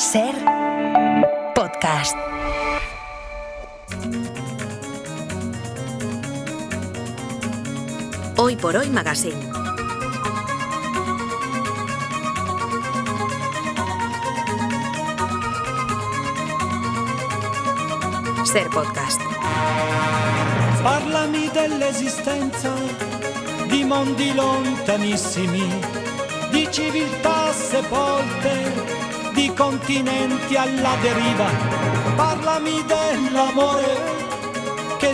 Ser podcast. Hoy por Hoy Magazine. Ser podcast. Parlami dell'esistenza di mondi lontanissimi, di civiltà sepolte, di continenti alla deriva. Parlami dell'amore.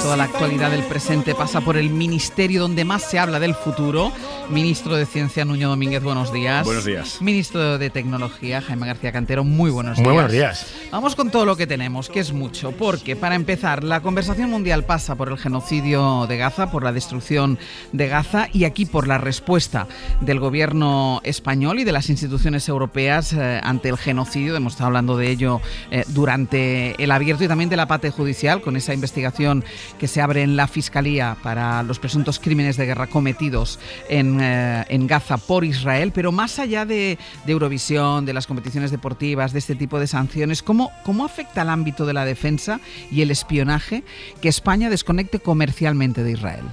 Toda la actualidad del presente pasa por el ministerio donde más se habla del futuro. Ministro de Ciencia, Nuño Domínguez, buenos días. Buenos días. Ministro de Tecnología, Jaime García Cantero, muy buenos días. Muy buenos días. Vamos con todo lo que tenemos, que es mucho, porque para empezar, la conversación mundial pasa por el genocidio de Gaza, por la destrucción de Gaza y aquí por la respuesta del gobierno español y de las instituciones europeas ante el genocidio. Hemos estado hablando de ello durante el abierto y también de la parte judicial, con esa investigación que se abre en la Fiscalía para los presuntos crímenes de guerra cometidos en Gaza por Israel. Pero más allá de Eurovisión, de las competiciones deportivas, de este tipo de sanciones, ¿cómo afecta al ámbito de la defensa y el espionaje que España desconecte comercialmente de Israel?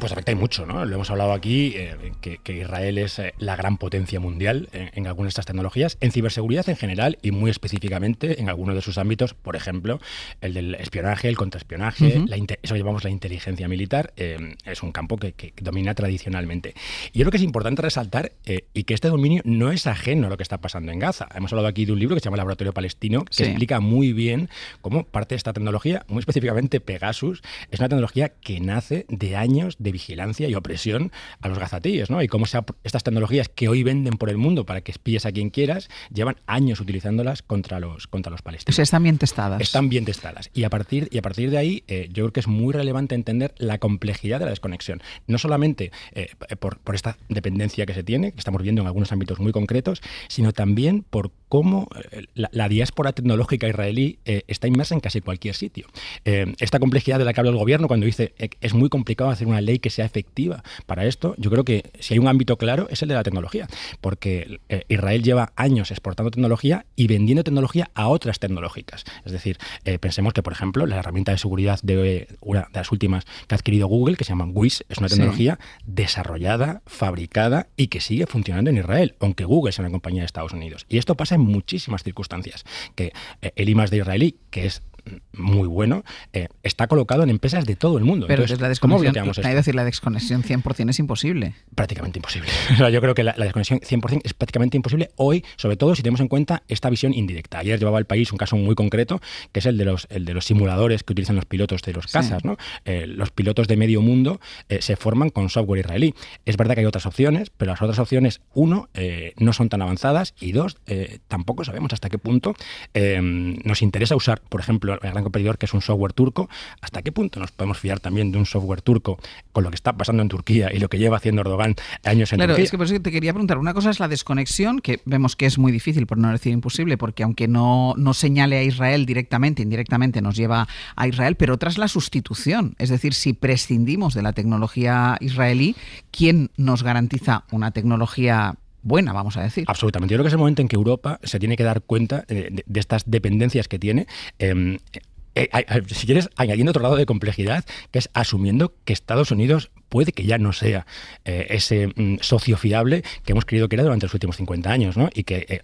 Pues afecta y mucho, ¿no? Lo hemos hablado aquí, que Israel es la gran potencia mundial en algunas de estas tecnologías, en ciberseguridad en general y muy específicamente en algunos de sus ámbitos, por ejemplo, el del espionaje, el contraespionaje, eso llamamos la inteligencia militar, es un campo que domina tradicionalmente. Y yo creo que es importante resaltar y que este dominio no es ajeno a lo que está pasando en Gaza. Hemos hablado aquí de un libro que se llama Laboratorio Palestino, que explica muy bien cómo parte de esta tecnología, muy específicamente Pegasus, es una tecnología que nace de años de vigilancia y opresión a los gazatíes, ¿no? Y cómo estas tecnologías que hoy venden por el mundo para que espíes a quien quieras, llevan años utilizándolas contra los palestinos. O sea, están bien testadas. Están bien testadas. Y a partir de ahí, yo creo que es muy relevante entender la complejidad de la desconexión. No solamente por esta dependencia que se tiene, que estamos viendo en algunos ámbitos muy concretos, sino también por cómo la diáspora tecnológica israelí está inmersa en casi cualquier sitio. Esta complejidad de la que habla el gobierno cuando dice es muy complicado hacer una ley que sea efectiva para esto, yo creo que si hay un ámbito claro es el de la tecnología, porque Israel lleva años exportando tecnología y vendiendo tecnología a otras tecnológicas. Es decir, pensemos que, por ejemplo, la herramienta de seguridad de una de las últimas que ha adquirido Google, que se llama Wiz, es una tecnología desarrollada, fabricada y que sigue funcionando en Israel, aunque Google sea una compañía de Estados Unidos. Y esto pasa en muchísimas circunstancias, que el I+D israelí, que es muy bueno, está colocado en empresas de todo el mundo. Pero entonces, la ¿cómo desconexión, bloqueamos esto? hay que decir, la desconexión 100% es imposible. Prácticamente imposible. O sea, yo creo que la desconexión 100% es prácticamente imposible hoy, sobre todo si tenemos en cuenta esta visión indirecta. Ayer llevaba al país un caso muy concreto, que es el de los simuladores que utilizan los pilotos de los cazas, ¿no? Los pilotos de medio mundo se forman con software israelí. Es verdad que hay otras opciones, pero las otras opciones, uno, no son tan avanzadas y dos, tampoco sabemos hasta qué punto nos interesa usar, por ejemplo, el gran competidor que es un software turco, hasta qué punto nos podemos fiar también de un software turco con lo que está pasando en Turquía y lo que lleva haciendo Erdogan años en Turquía. Claro, es que por eso te quería preguntar, una cosa es la desconexión, que vemos que es muy difícil, por no decir imposible, porque aunque no señale a Israel directamente, indirectamente nos lleva a Israel, pero otra es la sustitución, es decir, si prescindimos de la tecnología israelí, ¿quién nos garantiza una tecnología buena, vamos a decir? Absolutamente. Yo creo que es el momento en que Europa se tiene que dar cuenta de estas dependencias que tiene. Si quieres, añadiendo otro lado de complejidad, que es asumiendo que Estados Unidos puede que ya no sea ese socio fiable que hemos creído que era durante los últimos 50 años, ¿no? Y que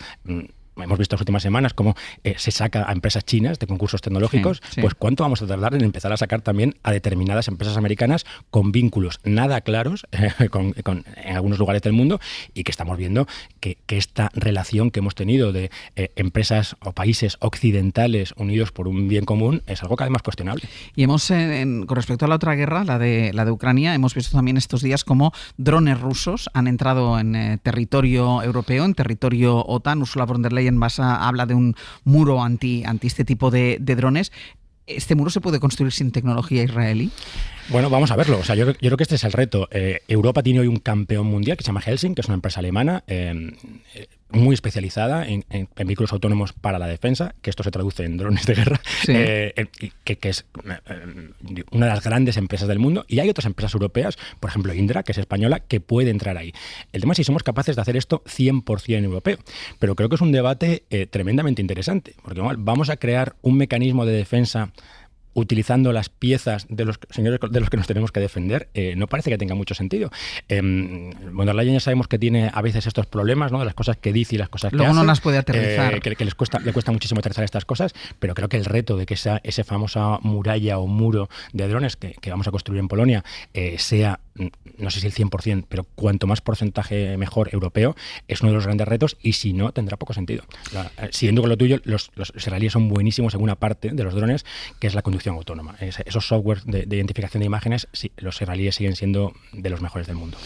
hemos visto las últimas semanas cómo se saca a empresas chinas de concursos tecnológicos, pues ¿cuánto vamos a tardar en empezar a sacar también a determinadas empresas americanas con vínculos nada claros en algunos lugares del mundo, y que estamos viendo que esta relación que hemos tenido de empresas o países occidentales unidos por un bien común es algo cada vez más cuestionable? Y hemos, con respecto a la otra guerra, la de Ucrania, hemos visto también estos días cómo drones rusos han entrado en territorio europeo, en territorio OTAN. Ursula von der Leyen habla de un muro anti este tipo de drones. ¿Este muro se puede construir sin tecnología israelí? Bueno, vamos a verlo. O sea, yo creo que este es el reto. Europa tiene hoy un campeón mundial que se llama Helsing, que es una empresa alemana muy especializada en vehículos autónomos para la defensa, que esto se traduce en drones de guerra, sí. Que es una de las grandes empresas del mundo. Y hay otras empresas europeas, por ejemplo Indra, que es española, que puede entrar ahí. El tema es si somos capaces de hacer esto 100% europeo. Pero creo que es un debate tremendamente interesante, porque vamos a crear un mecanismo de defensa utilizando las piezas de los señores de los que nos tenemos que defender, no parece que tenga mucho sentido. Von der Leyen ya sabemos que tiene a veces estos problemas, ¿no? De las cosas que dice y las cosas que hace. Luego no las puede aterrizar. Que le cuesta muchísimo aterrizar estas cosas, pero creo que el reto de que esa famosa muralla o muro de drones que vamos a construir en Polonia sea, no sé si el 100%, pero cuanto más porcentaje mejor europeo, es uno de los grandes retos, y si no, tendrá poco sentido. Siguiendo con lo tuyo, los israelíes son buenísimos en una parte de los drones, que es la conducción autónoma. Esos software de identificación de imágenes, sí, los israelíes siguen siendo de los mejores del mundo.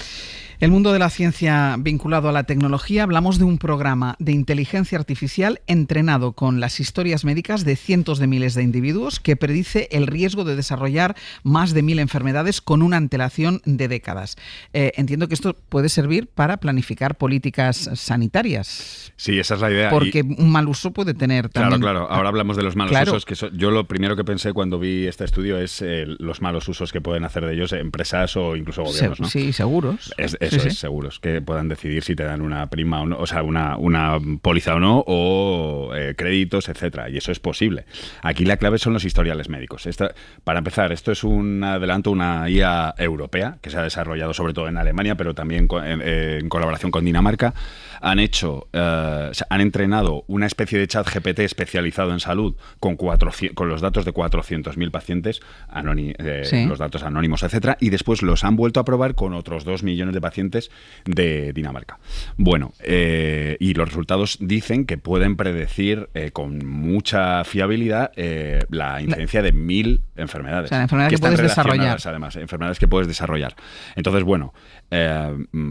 El mundo de la ciencia vinculado a la tecnología, hablamos de un programa de inteligencia artificial entrenado con las historias médicas de cientos de miles de individuos que predice el riesgo de desarrollar más de 1000 enfermedades con una antelación de décadas. Entiendo que esto puede servir para planificar políticas sanitarias. Sí, esa es la idea. Porque un mal uso puede tener también... Claro. Ahora hablamos de los malos usos. Yo lo primero que pensé cuando vi este estudio es los malos usos que pueden hacer de ellos empresas o incluso gobiernos, ¿no? Sí, seguros. Seguros, que puedan decidir si te dan una prima o no, o sea, una póliza o no, o créditos, etcétera. Y eso es posible. Aquí la clave son los historiales médicos. Para empezar, esto es un adelanto, una IA europea que se ha desarrollado sobre todo en Alemania, pero también en colaboración con Dinamarca. Han entrenado una especie de chat GPT especializado en salud con los datos de 400.000 pacientes, los datos anónimos, etcétera, y después los han vuelto a probar con otros 2 millones de pacientes de Dinamarca. Bueno, y los resultados dicen que pueden predecir con mucha fiabilidad la incidencia de 1000 enfermedades. O sea, enfermedades que puedes desarrollar. Además, enfermedades que puedes desarrollar. Entonces, bueno,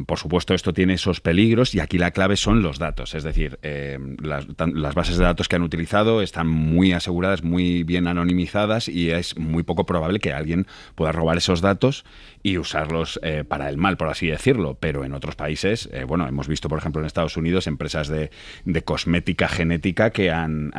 por supuesto esto tiene esos peligros, y aquí la clave son los datos. Es decir, las bases de datos que han utilizado están muy aseguradas, muy bien anonimizadas, y es muy poco probable que alguien pueda robar esos datos y usarlos para el mal, por así decirlo. Pero en otros países, hemos visto, por ejemplo, en Estados Unidos, empresas de cosmética genética que han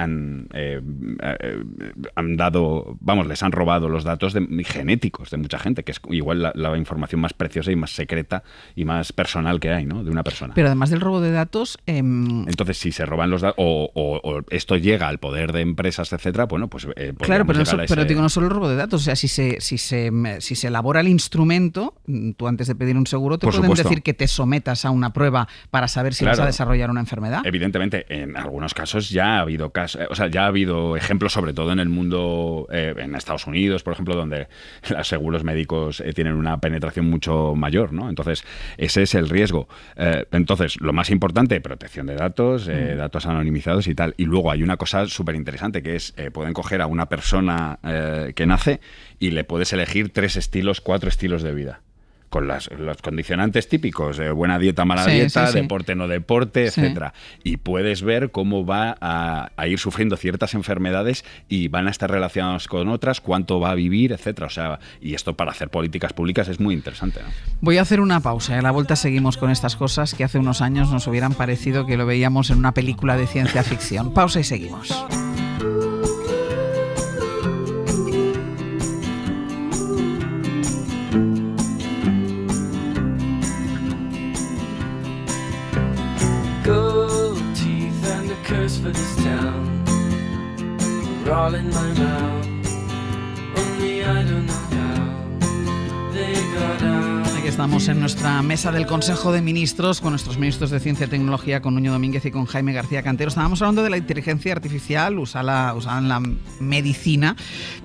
dado, les han robado los datos genéticos de mucha gente, que es igual la información más preciosa y más secreta y más personal que hay, ¿no? De una persona. Pero además del robo de datos... Entonces, si se roban los datos o esto llega al poder de empresas, etcétera, bueno, pues... claro, pero digo, no solo el robo de datos. O sea, si se elabora el instrumento, tú antes de pedir un seguro te pueden decir que te sometas a una prueba para saber si vas a desarrollar una enfermedad. Evidentemente, en algunos casos ya ha habido ya ha habido ejemplos, sobre todo en el mundo, en Estados Unidos, por ejemplo, donde los seguros médicos tienen una penetración mucho mayor, ¿no? Entonces, ese es el riesgo. Entonces, lo más importante, protección de datos, datos anonimizados y tal. Y luego hay una cosa súper interesante, que es, pueden coger a una persona que nace y le puedes elegir 4 estilos de vida, con los condicionantes típicos, buena dieta, mala dieta, deporte, no deporte, etcétera. Y puedes ver cómo va a ir sufriendo ciertas enfermedades y van a estar relacionadas con otras, cuánto va a vivir, etcétera. O sea, y esto para hacer políticas públicas es muy interesante, ¿no? Voy a hacer una pausa. A la vuelta seguimos con estas cosas que hace unos años nos hubieran parecido que lo veíamos en una película de ciencia ficción. Pausa y seguimos. For this town, we're all in my mouth. Only I don't know how they got out. Aquí estamos en nuestra mesa del Consejo de Ministros con nuestros ministros de Ciencia y Tecnología, con Nuño Domínguez y con Jaime García Cantero. Estábamos hablando de la inteligencia artificial usada en la medicina,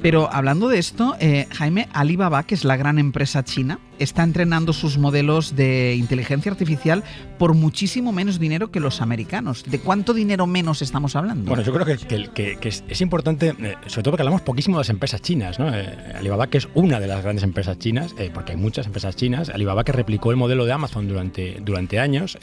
pero hablando de esto, Jaime, Alibaba, que es la gran empresa china, está entrenando sus modelos de inteligencia artificial por muchísimo menos dinero que los americanos. ¿De cuánto dinero menos estamos hablando? Bueno, yo creo que es importante, sobre todo porque hablamos poquísimo de las empresas chinas, ¿no? Alibaba, que es una de las grandes empresas chinas, porque hay muchas empresas chinas. Alibaba, que replicó el modelo de Amazon durante años,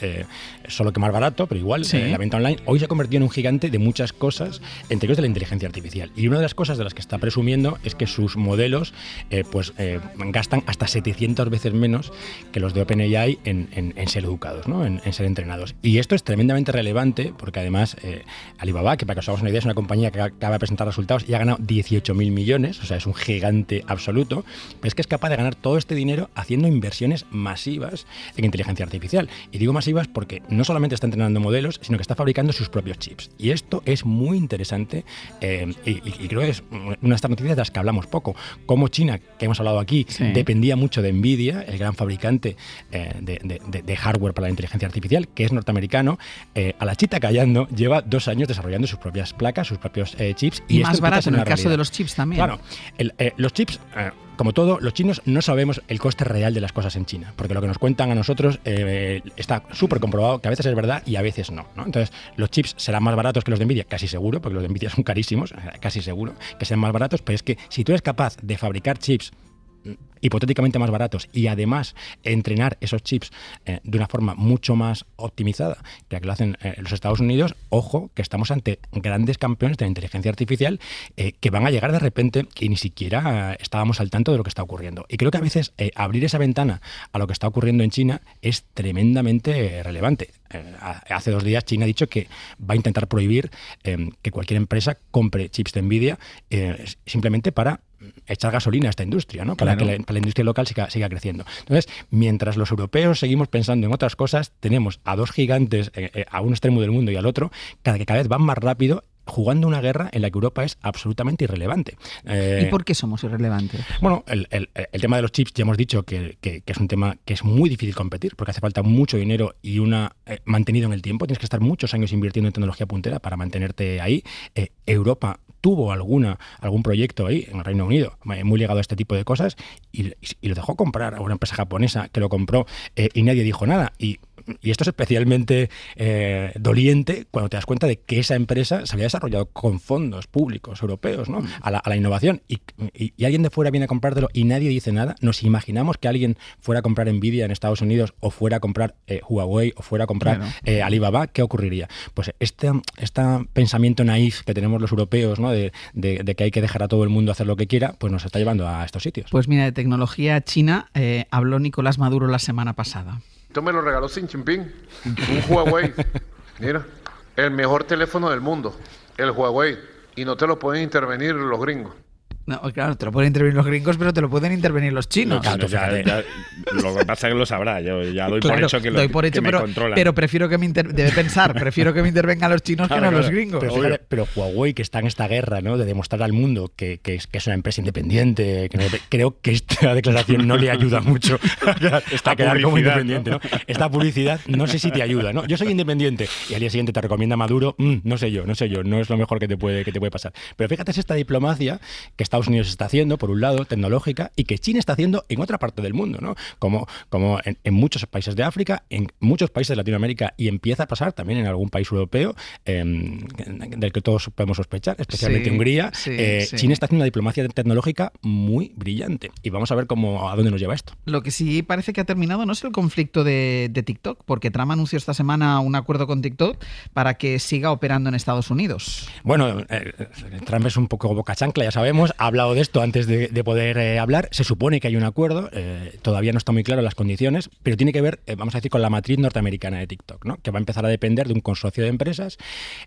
solo que más barato, pero igual, sí. La venta online, hoy se ha convertido en un gigante de muchas cosas, entre ellos de la inteligencia artificial. Y una de las cosas de las que está presumiendo es que sus modelos gastan hasta 700 veces menos que los de OpenAI en ser educados, ¿no? En ser entrenados. Y esto es tremendamente relevante porque además Alibaba, que para que os hagamos una idea, es una compañía que acaba de presentar resultados y ha ganado 18.000 millones, o sea, es un gigante absoluto, pero es que es capaz de ganar todo este dinero haciendo inversiones masivas en inteligencia artificial. Y digo masivas porque no solamente está entrenando modelos, sino que está fabricando sus propios chips. Y esto es muy interesante y creo que es una de estas noticias de las que hablamos poco. Como China, que hemos hablado aquí, sí. dependía mucho de Nvidia, el gran fabricante de hardware para la inteligencia artificial, que es norteamericano, a la chita callando, lleva 2 años desarrollando sus propias placas, sus propios chips. Y más barato en el caso de los chips también. Claro, los chips... Como todo, los chinos no sabemos el coste real de las cosas en China, porque lo que nos cuentan a nosotros está súper comprobado que a veces es verdad y a veces no, ¿no? Entonces, los chips serán más baratos que los de Nvidia, casi seguro, porque los de Nvidia son carísimos, casi seguro que sean más baratos, pero es que si tú eres capaz de fabricar chips hipotéticamente más baratos y además entrenar esos chips de una forma mucho más optimizada que la que lo hacen los Estados Unidos, ojo, que estamos ante grandes campeones de la inteligencia artificial que van a llegar de repente y ni siquiera estábamos al tanto de lo que está ocurriendo. Y creo que a veces abrir esa ventana a lo que está ocurriendo en China es tremendamente relevante. Hace 2 días China ha dicho que va a intentar prohibir que cualquier empresa compre chips de Nvidia simplemente para echar gasolina a esta industria, ¿no? Para claro. que la industria local siga creciendo. Entonces, mientras los europeos seguimos pensando en otras cosas, tenemos a 2 gigantes a un extremo del mundo y al otro, que cada vez van más rápido, jugando una guerra en la que Europa es absolutamente irrelevante. ¿Y por qué somos irrelevantes? Bueno, el tema de los chips ya hemos dicho que es un tema que es muy difícil competir porque hace falta mucho dinero y mantenido en el tiempo. Tienes que estar muchos años invirtiendo en tecnología puntera para mantenerte ahí. Europa tuvo algún proyecto ahí en el Reino Unido muy ligado a este tipo de cosas y lo dejó comprar a una empresa japonesa que lo compró y nadie dijo nada. Y esto es especialmente doliente cuando te das cuenta de que esa empresa se había desarrollado con fondos públicos europeos, ¿no? a la innovación y alguien de fuera viene a comprártelo y nadie dice nada. Nos imaginamos que alguien fuera a comprar Nvidia en Estados Unidos o fuera a comprar Huawei o fuera a comprar Alibaba, ¿qué ocurriría? Pues este pensamiento naif que tenemos los europeos, ¿no? de que hay que dejar a todo el mundo hacer lo que quiera, pues nos está llevando a estos sitios. Pues mira, de tecnología china habló Nicolás Maduro la semana pasada. Esto me lo regaló Xi Jinping, un Huawei. Mira, el mejor teléfono del mundo, el Huawei. Y no te lo pueden intervenir los gringos. No, claro, te lo pueden intervenir los gringos, pero te lo pueden intervenir los chinos. Lo que pasa es que lo sabrá. Yo ya doy por hecho que me controlan. Pero prefiero que prefiero que me intervengan los chinos que no los gringos. Pero Huawei, que está en esta guerra, ¿no? De demostrar al mundo que es una empresa independiente, creo que esta declaración no le ayuda mucho a quedar como independiente, ¿no? Esta publicidad no sé si te ayuda, ¿no? Yo soy independiente y al día siguiente te recomienda Maduro, no sé yo, no es lo mejor que te puede pasar. Pero fíjate, es esta diplomacia que Estados Unidos está haciendo, por un lado, tecnológica, y que China está haciendo en otra parte del mundo, ¿no? Como en muchos países de África, en muchos países de Latinoamérica, y empieza a pasar también en algún país europeo del que todos podemos sospechar, especialmente Hungría. China está haciendo una diplomacia tecnológica muy brillante, y vamos a ver a dónde nos lleva esto. Lo que sí parece que ha terminado no es el conflicto de TikTok, porque Trump anunció esta semana un acuerdo con TikTok para que siga operando en Estados Unidos. Bueno, Trump es un poco boca chancla, ya sabemos. Ha hablado de esto antes de poder hablar. Se supone que hay un acuerdo, todavía no está muy claro las condiciones, pero tiene que ver, vamos a decir, con la matriz norteamericana de TikTok, ¿no? Que va a empezar a depender de un consorcio de empresas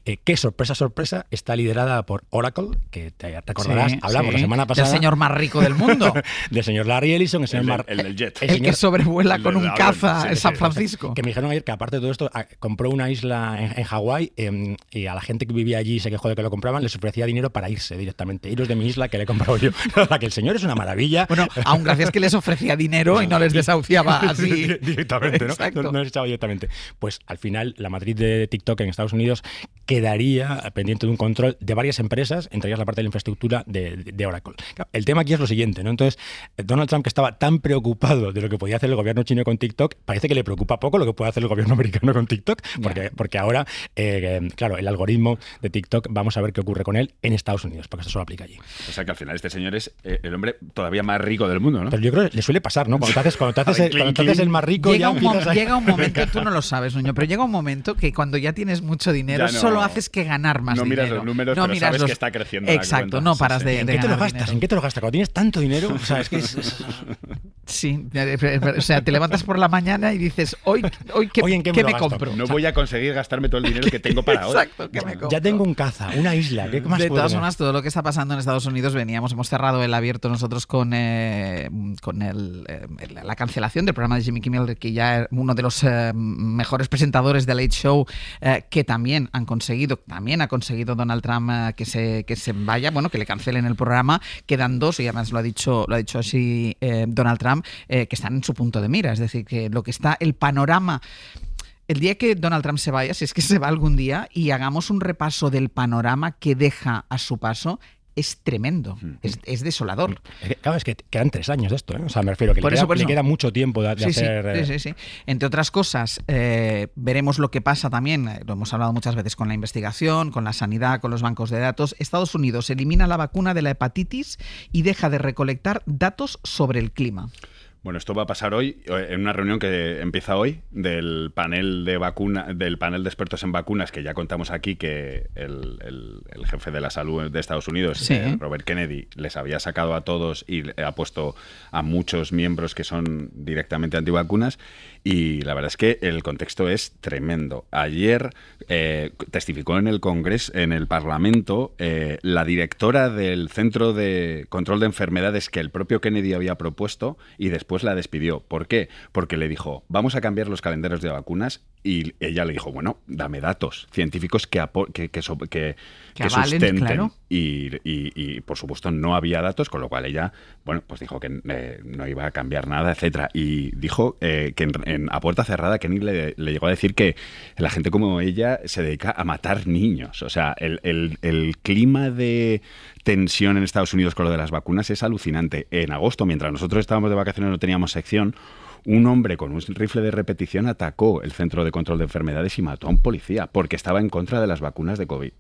que, sorpresa, está liderada por Oracle, que te recordarás, hablamos la semana pasada. Del señor más rico del mundo. Del señor Larry Ellison, el del jet. El que sobrevuela con un caza en San Francisco. Que me dijeron ayer que, aparte de todo esto, compró una isla en Hawái y a la gente que vivía allí y se quejó de que lo compraban, les ofrecía dinero para irse directamente. Iros de mi isla, que le comprado yo. O sea, que el señor es una maravilla. Bueno, aún gracias que les ofrecía dinero y no les desahuciaba así. Directamente, ¿no? Exacto. No les echaba directamente. Pues al final la matriz de TikTok en Estados Unidos quedaría pendiente de un control de varias empresas, entre ellas la parte de la infraestructura de Oracle. El tema aquí es lo siguiente, ¿no? Entonces, Donald Trump, que estaba tan preocupado de lo que podía hacer el gobierno chino con TikTok, parece que le preocupa poco lo que puede hacer el gobierno americano con TikTok, porque ahora, claro, el algoritmo de TikTok, vamos a ver qué ocurre con él en Estados Unidos, porque esto solo aplica allí. O sea que al final este señor es el hombre todavía más rico del mundo, ¿no? Pero yo creo que le suele pasar, ¿no? Cuando te haces el más rico, llega ya un momento, tú no lo sabes, Nuño, pero llega un momento que cuando ya tienes mucho dinero, Ya no, solo haces que ganar más no dinero. miras los números, no pero miras sabes los... que está creciendo la Exacto, cuenta. no paras de ¿En qué te lo ganar gastas? dinero. ¿En qué te lo gastas? Cuando tienes tanto dinero, o sea, es que Sí, o sea, te levantas por la mañana y dices, hoy ¿en qué me ¿qué lo me gasto? compro? No voy a conseguir gastarme todo el dinero que tengo para hoy. Exacto, ¿qué me compro? ya tengo un caza, una isla, ¿qué más De puedo todas tener? formas, todo lo que está pasando en Estados Unidos, hemos cerrado el abierto nosotros con la cancelación del programa de Jimmy Kimmel, que ya uno de los mejores presentadores de Late Show, que también ha conseguido Donald Trump que se vaya, bueno, que le cancelen el programa. Quedan dos, y además lo ha dicho así Donald Trump, que están en su punto de mira. Es decir, que lo que está, el panorama... El día que Donald Trump se vaya, si es que se va algún día, y hagamos un repaso del panorama que deja a su paso, es tremendo, es desolador. Claro, es que quedan 3 años de esto, ¿eh? O sea, me refiero que le queda mucho tiempo de hacer... Sí. Entre otras cosas, veremos lo que pasa también, lo hemos hablado muchas veces, con la investigación, con la sanidad, con los bancos de datos. Estados Unidos elimina la vacuna de la hepatitis y deja de recolectar datos sobre el clima. Bueno, esto va a pasar hoy en una reunión que empieza hoy del panel de expertos en vacunas, que ya contamos aquí que el jefe de la salud de Estados Unidos, Robert Kennedy, les había sacado a todos y ha puesto a muchos miembros que son directamente antivacunas, y la verdad es que el contexto es tremendo. Ayer testificó en el Congreso, en el Parlamento, la directora del Centro de Control de Enfermedades que el propio Kennedy había propuesto, y después la despidió. ¿Por qué? Porque le dijo, vamos a cambiar los calendarios de vacunas, y ella le dijo, bueno, dame datos científicos que sustenten. Claro. Y por supuesto no había datos, con lo cual ella, bueno, pues dijo que no iba a cambiar nada, etcétera. Y dijo que a puerta cerrada Kennedy le llegó a decir que la gente como ella se dedica a matar niños. O sea, el clima de tensión en Estados Unidos con lo de las vacunas es alucinante. En agosto, mientras nosotros estábamos de vacaciones, no teníamos sección, un hombre con un rifle de repetición atacó el Centro de Control de Enfermedades y mató a un policía porque estaba en contra de las vacunas de COVID.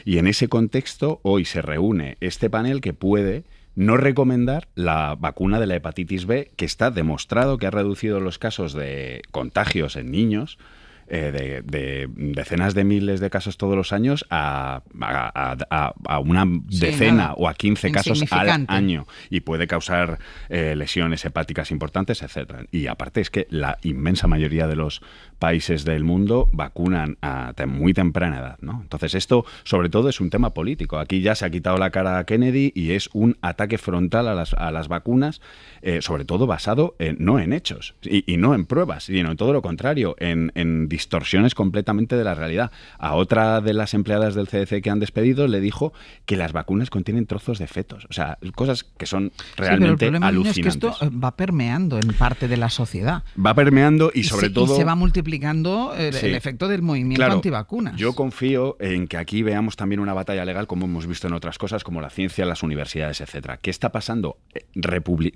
Y en ese contexto, hoy se reúne este panel que puede no recomendar la vacuna de la hepatitis B, que está demostrado que ha reducido los casos de contagios en niños de decenas de miles de casos todos los años a una decena o a 15 casos al año, y puede causar lesiones hepáticas importantes, etcétera. Y aparte es que la inmensa mayoría de los países del mundo vacunan a muy temprana edad, ¿no? Entonces esto sobre todo es un tema político. Aquí ya se ha quitado la cara a Kennedy y es un ataque frontal a las vacunas, sobre todo basado no en hechos y no en pruebas, sino en todo lo contrario, en distorsiones completamente de la realidad. A otra de las empleadas del CDC que han despedido le dijo que las vacunas contienen trozos de fetos. O sea, cosas que son realmente pero el problema, alucinantes. Niño, es que esto va permeando en parte de la sociedad. Va permeando y sobre todo... Y se va multiplicando el efecto del movimiento antivacunas. Yo confío en que aquí veamos también una batalla legal, como hemos visto en otras cosas, como la ciencia, las universidades, etcétera. ¿Qué está pasando?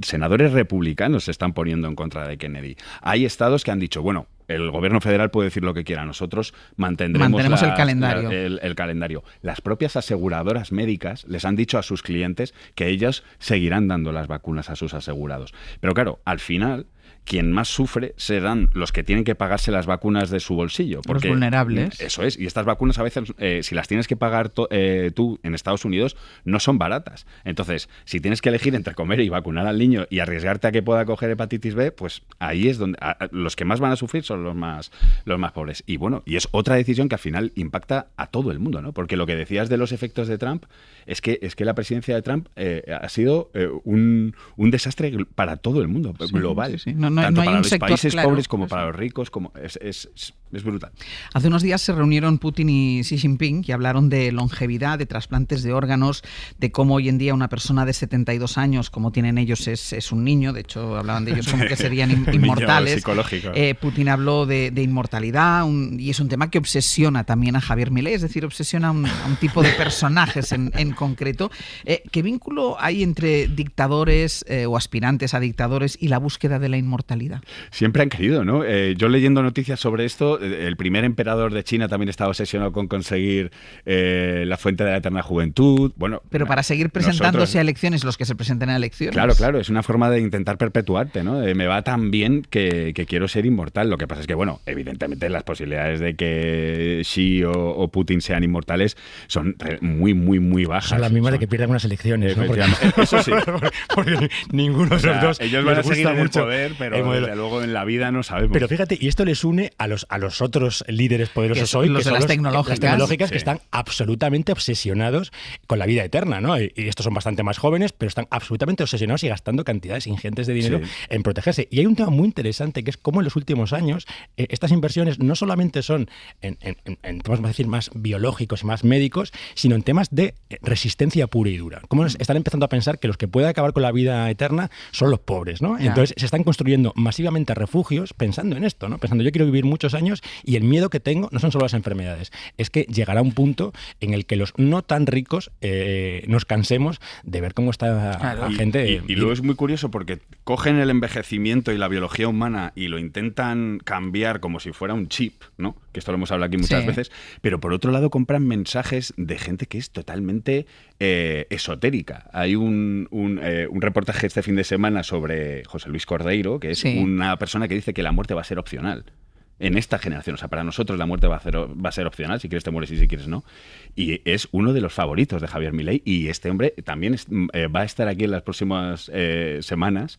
Senadores republicanos se están poniendo en contra de Kennedy. Hay estados que han dicho, bueno, el gobierno federal puede decir lo que quiera, nosotros mantendremos el calendario. El calendario. Las propias aseguradoras médicas les han dicho a sus clientes que ellas seguirán dando las vacunas a sus asegurados. Pero claro, al final, quien más sufre serán los que tienen que pagarse las vacunas de su bolsillo. Porque, los vulnerables. Eso es. Y estas vacunas a veces, si las tienes que pagar tú en Estados Unidos, no son baratas. Entonces, si tienes que elegir entre comer y vacunar al niño y arriesgarte a que pueda coger hepatitis B, pues ahí es donde los que más van a sufrir son los más pobres. Y bueno, y es otra decisión que al final impacta a todo el mundo, ¿no? Porque lo que decías de los efectos de Trump es que la presidencia de Trump ha sido un desastre para todo el mundo, global. Sí. No, no tanto hay para un los sector países claro. pobres como para los ricos, es brutal. Hace unos días se reunieron Putin y Xi Jinping y hablaron de longevidad, de trasplantes de órganos, de cómo hoy en día una persona de 72 años, como tienen ellos, es un niño. De hecho, hablaban de ellos como que serían inmortales. Psicológico. Putin habló de inmortalidad y es un tema que obsesiona también a Javier Milei, es decir, obsesiona a un tipo de personajes en concreto. ¿Qué vínculo hay entre dictadores o aspirantes a dictadores y la búsqueda de la inmortalidad? Siempre han querido, ¿no? Yo leyendo noticias sobre esto, el primer emperador de China también estaba obsesionado con conseguir la fuente de la eterna juventud. Bueno, pero para seguir presentándose a elecciones, los que se presenten a elecciones. Claro, es una forma de intentar perpetuarte, ¿no? Me va tan bien que quiero ser inmortal. Lo que pasa es que, bueno, evidentemente las posibilidades de que Xi o Putin sean inmortales son muy, muy, muy bajas. Son las mismas de que pierdan unas elecciones, ¿no? Eso sí. Porque ninguno de los dos. Ellos van a seguir en el mucho poder, pero desde luego en la vida no sabemos. Pero fíjate, y esto les une a los otros líderes poderosos hoy, los que de son las tecnológicas, que están absolutamente obsesionados con la vida eterna, ¿no? Y estos son bastante más jóvenes, pero están absolutamente obsesionados y gastando cantidades ingentes de dinero en protegerse. Y hay un tema muy interesante que es cómo en los últimos años estas inversiones no solamente son en temas, vamos a decir, más biológicos y más médicos, sino en temas de resistencia pura y dura. Cómo están empezando a pensar que los que pueden acabar con la vida eterna son los pobres, ¿no? Entonces se están construyendo masivamente refugios pensando en esto, ¿no? Pensando, yo quiero vivir muchos años y el miedo que tengo no son solo las enfermedades, es que llegará un punto en el que los no tan ricos nos cansemos de ver cómo está la gente. Y luego es muy curioso porque cogen el envejecimiento y la biología humana y lo intentan cambiar como si fuera un chip, ¿no? Que esto lo hemos hablado aquí muchas veces, pero por otro lado compran mensajes de gente que es totalmente esotérica. Hay un reportaje este fin de semana sobre José Luis Cordeiro, que es una persona que dice que la muerte va a ser opcional en esta generación. O sea, para nosotros la muerte va a ser opcional, si quieres te mueres y si quieres no. Y es uno de los favoritos de Javier Milei, y este hombre también va a estar aquí en las próximas semanas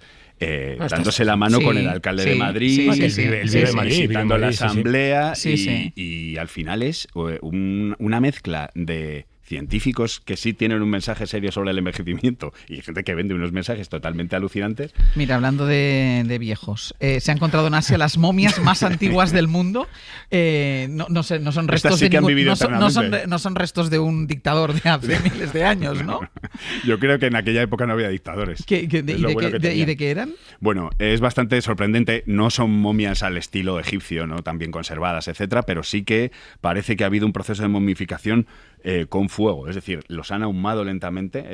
dándose la mano con el alcalde de Madrid, visitando la asamblea, y al final es una mezcla de científicos que sí tienen un mensaje serio sobre el envejecimiento y gente que vende unos mensajes totalmente alucinantes. Mira, hablando de viejos, se ha encontrado en Asia las momias más antiguas del mundo. No son restos sí de no son restos de un dictador de hace miles de años, ¿no? Yo creo que en aquella época no había dictadores. ¿Y de qué eran? Bueno, es bastante sorprendente. No son momias al estilo egipcio, ¿no? Tan bien conservadas, etcétera, pero sí que parece que ha habido un proceso de momificación con fuego, es decir, los han ahumado lentamente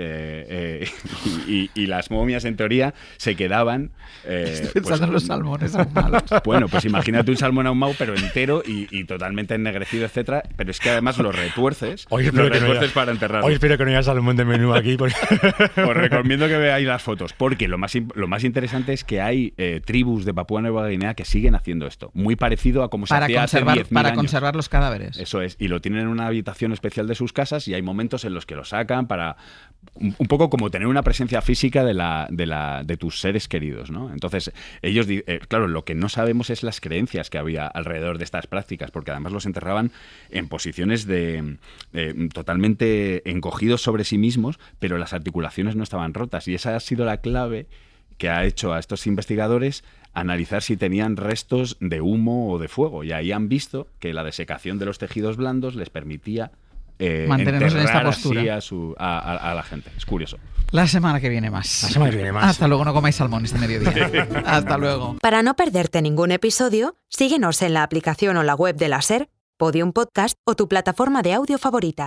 y las momias en teoría se quedaban pensando en los salmones ahumados. Bueno, pues imagínate un salmón ahumado pero entero y totalmente ennegrecido, etcétera, pero es que además lo retuerces para enterrarlo. Hoy espero que no haya salmón de menú aquí porque... Os recomiendo que veáis las fotos, porque lo más interesante es que hay tribus de Papúa Nueva Guinea que siguen haciendo esto, muy parecido a como se hacía hace 10.000 años. Para conservar los cadáveres. Eso es, y lo tienen en una habitación especial de sus casas, y hay momentos en los que lo sacan para un poco como tener una presencia física de tus seres queridos, ¿no? Entonces, ellos, claro, lo que no sabemos es las creencias que había alrededor de estas prácticas, porque además los enterraban en posiciones totalmente encogidos sobre sí mismos, pero las articulaciones no estaban rotas, y esa ha sido la clave que ha hecho a estos investigadores analizar si tenían restos de humo o de fuego, y ahí han visto que la desecación de los tejidos blandos les permitía mantenernos en esta postura a la gente. Es curioso. La semana que viene más. Hasta luego, no comáis salmón este mediodía. Hasta luego. Para no perderte ningún episodio, síguenos en la aplicación o la web de la SER, Podium Podcast o tu plataforma de audio favorita.